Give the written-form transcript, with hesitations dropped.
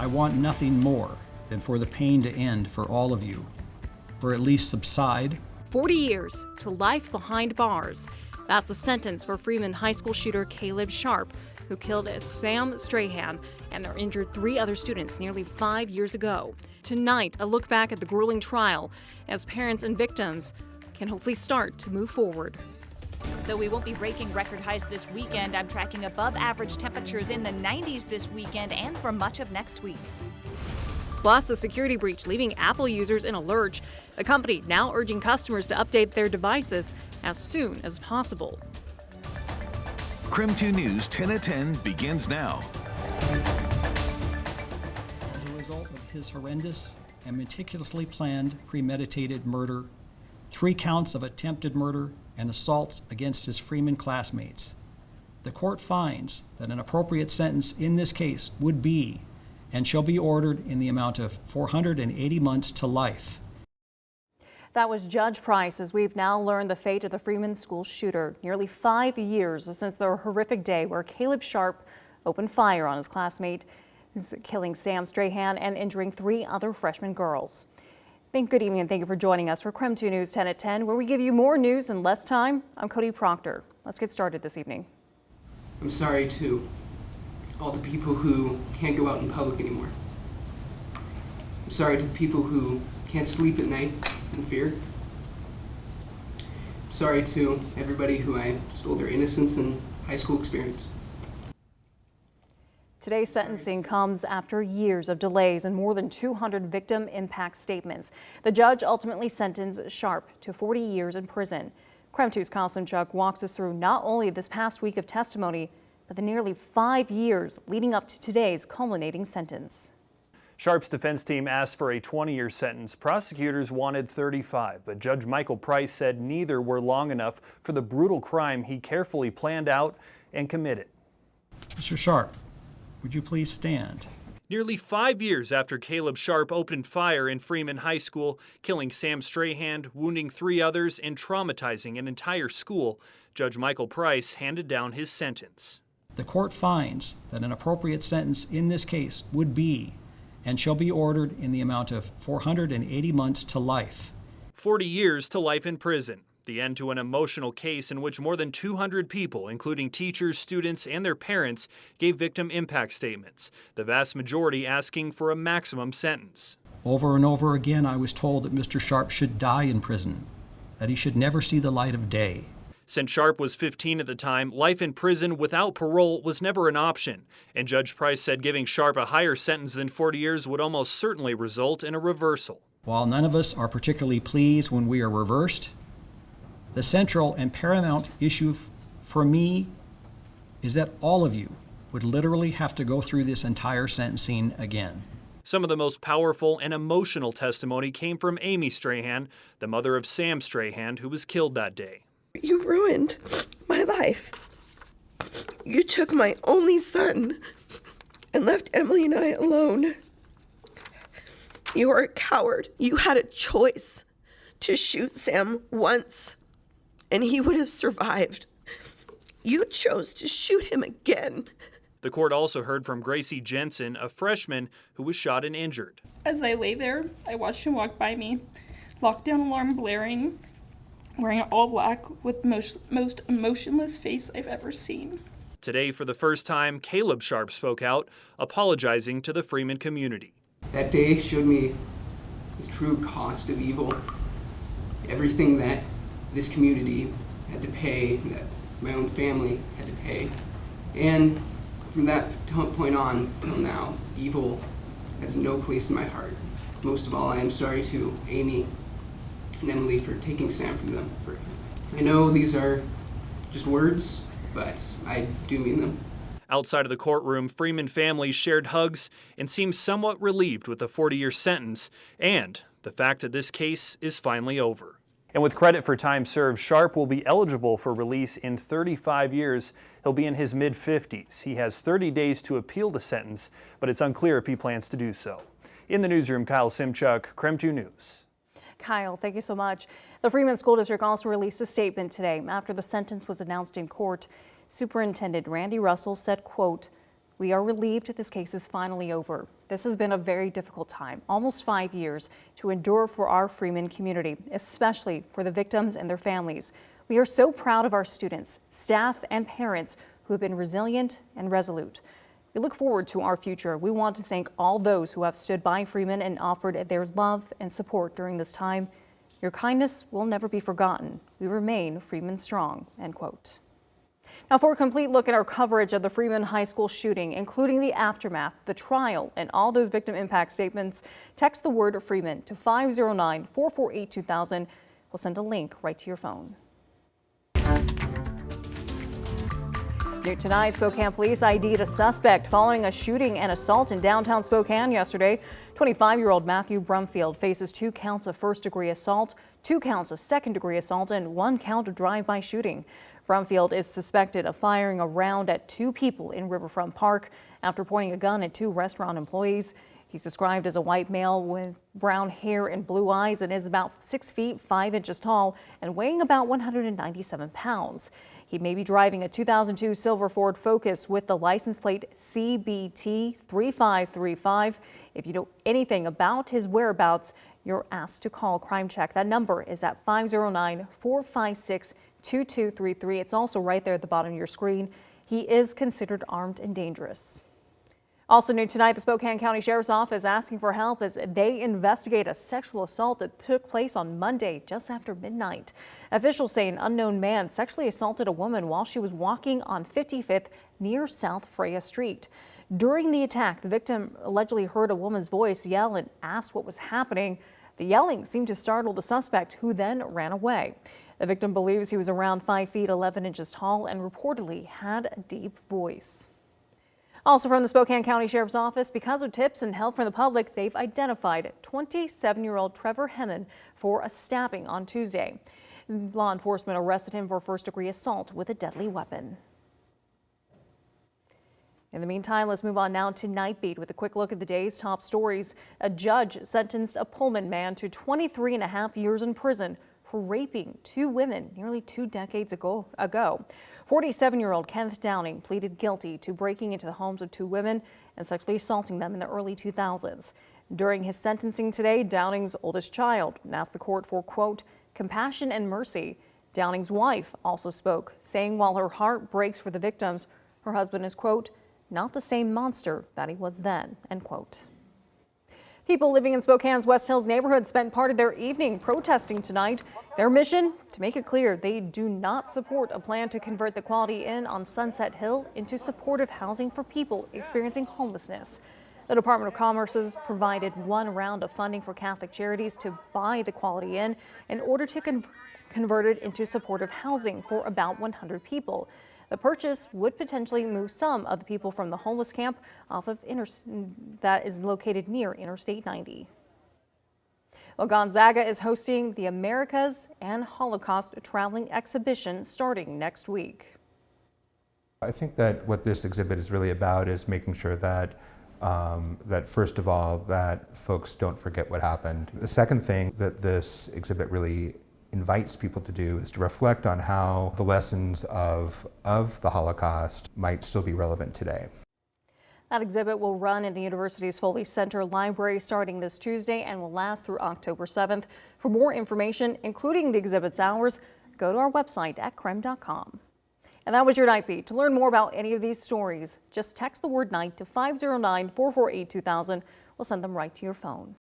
I want nothing more than for the pain to end for all of you, or at least subside. 40 years to life behind bars. That's the sentence for Freeman High School shooter Caleb Sharp, who killed Sam Strahan and injured 3 other students nearly 5 years ago. Tonight, a look back at the grueling trial as parents and victims can hopefully start to move forward. Though we won't be breaking record highs this weekend, I'm tracking above average temperatures in the 90s this weekend and for much of next week. Plus, a security breach leaving Apple users in a lurch. The company now urging customers to update their devices as soon as possible. KREM 2 News 10 at 10 begins now. As a result of his horrendous and meticulously planned premeditated murder, 3 counts of attempted murder, and assaults against his Freeman classmates, the court finds that an appropriate sentence in this case would be and shall be ordered in the amount of 480 months to life. That was Judge Price, as we've now learned the fate of the Freeman school shooter. Nearly 5 years since the horrific day where Caleb Sharp opened fire on his classmate, killing Sam Strahan and injuring 3 other freshman girls. Good evening and thank you for joining us for KREM 2 News 10 at 10, where we give you more news in less time. I'm Cody Proctor. Let's get started this evening. I'm sorry to all the people who can't go out in public anymore. I'm sorry to the people who can't sleep at night in fear. I'm sorry to everybody who I stole their innocence and high school experience. Today's sentencing comes after years of delays and more than 200 victim impact statements. The judge ultimately sentenced Sharp to 40 years in prison. KREM 2's Kyle Simchuk walks us through not only this past week of testimony, but the nearly 5 years leading up to today's culminating sentence. Sharp's defense team asked for a 20-year sentence. Prosecutors wanted 35, but Judge Michael Price said neither were long enough for the brutal crime he carefully planned out and committed. Mr. Sharp, would you please stand? Nearly 5 years after Caleb Sharp opened fire in Freeman High School, killing Sam Strahan, wounding 3 others, and traumatizing an entire school, Judge Michael Price handed down his sentence. The court finds that an appropriate sentence in this case would be and shall be ordered in the amount of 480 months to life. 40 years to life in prison. The end to an emotional case in which more than 200 people, including teachers, students, and their parents, gave victim impact statements, the vast majority asking for a maximum sentence. Over and over again, I was told that Mr. Sharp should die in prison, that he should never see the light of day. Since Sharp was 15 at the time, life in prison without parole was never an option, and Judge Price said giving Sharp a higher sentence than 40 years would almost certainly result in a reversal. While none of us are particularly pleased when we are reversed, the central and paramount issue for me is that all of you would literally have to go through this entire sentencing again. Some of the most powerful and emotional testimony came from Amy Strahan, the mother of Sam Strahan, who was killed that day. You ruined my life. You took my only son and left Emily and I alone. You are a coward. You had a choice to shoot Sam once, and he would have survived. You chose to shoot him again. The court also heard from Gracie Jensen, a freshman who was shot and injured. As I lay there, I watched him walk by me, lockdown alarm blaring, wearing all black with the most emotionless face I've ever seen. Today, for the first time, Caleb Sharp spoke out, apologizing to the Freeman community. That day showed me the true cost of evil. Everything that this community had to pay, that my own family had to pay. And from that point on till now, evil has no place in my heart. Most of all, I am sorry to Amy and Emily for taking Sam from them. I know these are just words, but I do mean them. Outside of the courtroom, Freeman families shared hugs and seemed somewhat relieved with the 40-year sentence and the fact that this case is finally over. And with credit for time served, Sharp will be eligible for release in 35 years. He'll be in his mid-50s. He has 30 days to appeal the sentence, but it's unclear if he plans to do so. In the newsroom, Kyle Simchuk, KREM 2 News. Kyle, thank you so much. The Freeman School District also released a statement today after the sentence was announced in court. Superintendent Randy Russell said, quote, We are relieved this case is finally over. This has been a very difficult time, almost 5 years, to endure for our Freeman community, especially for the victims and their families. We are so proud of our students, staff, and parents who have been resilient and resolute. We look forward to our future. We want to thank all those who have stood by Freeman and offered their love and support during this time. Your kindness will never be forgotten. We remain Freeman strong, end quote. Now, for a complete look at our coverage of the Freeman High School shooting, including the aftermath, the trial, and all those victim impact statements, text the word Freeman to 509-448-2000. We'll send a link right to your phone. New tonight, Spokane police ID'd a suspect following a shooting and assault in downtown Spokane yesterday. 25-year-old Matthew Brumfield faces 2 counts of first-degree assault, 2 counts of second-degree assault, and 1 count of drive-by shooting. Brumfield is suspected of firing a round at 2 people in Riverfront Park after pointing a gun at 2 restaurant employees. He's described as a white male with brown hair and blue eyes and is about 6 feet 5 inches tall and weighing about 197 pounds. He may be driving a 2002 silver Ford Focus with the license plate CBT 3535. If you know anything about his whereabouts, you're asked to call Crime Check. That number is at 509-456-2233. It's also right there at the bottom of your screen. He is considered armed and dangerous. Also new tonight, the Spokane County Sheriff's Office asking for help as they investigate a sexual assault that took place on Monday just after midnight. Officials say an unknown man sexually assaulted a woman while she was walking on 55th near South Freya Street. During the attack, the victim allegedly heard a woman's voice yell and asked what was happening. The yelling seemed to startle the suspect, who then ran away. The victim believes he was around 5 feet 11 inches tall and reportedly had a deep voice. Also from the Spokane County Sheriff's Office, because of tips and help from the public, they've identified 27-year-old Trevor Hemmen for a stabbing on Tuesday. Law enforcement arrested him for first-degree assault with a deadly weapon. In the meantime, let's move on now to Night Beat with a quick look at the day's top stories. A judge sentenced a Pullman man to 23.5 years in prison for raping 2 women nearly 2 decades ago. 47-year-old Kenneth Downing pleaded guilty to breaking into the homes of 2 women and sexually assaulting them in the early 2000s. During his sentencing today, Downing's oldest child asked the court for, quote, compassion and mercy. Downing's wife also spoke, saying while her heart breaks for the victims, her husband is, quote, not the same monster that he was then, end quote. People living in Spokane's West Hills neighborhood spent part of their evening protesting tonight. Their mission, to make it clear they do not support a plan to convert the Quality Inn on Sunset Hill into supportive housing for people experiencing homelessness. The Department of Commerce has provided 1 round of funding for Catholic Charities to buy the Quality Inn in order to convert it into supportive housing for about 100 people. The purchase would potentially move some of the people from the homeless camp off of that is located near Interstate 90. Well, Gonzaga is hosting the Americas and Holocaust Traveling Exhibition starting next week. I think that what this exhibit is really about is making sure that that first of all, that folks don't forget what happened. The second thing that this exhibit really invites people to do is to reflect on how the lessons of the Holocaust might still be relevant today. That exhibit will run in the university's Foley Center library starting this Tuesday and will last through October 7th. For more information, including the exhibit's hours, go to our website at KREM.com. And that was your Night Beat. To learn more about any of these stories, just text the word night to 509-448-2000. We'll send them right to your phone.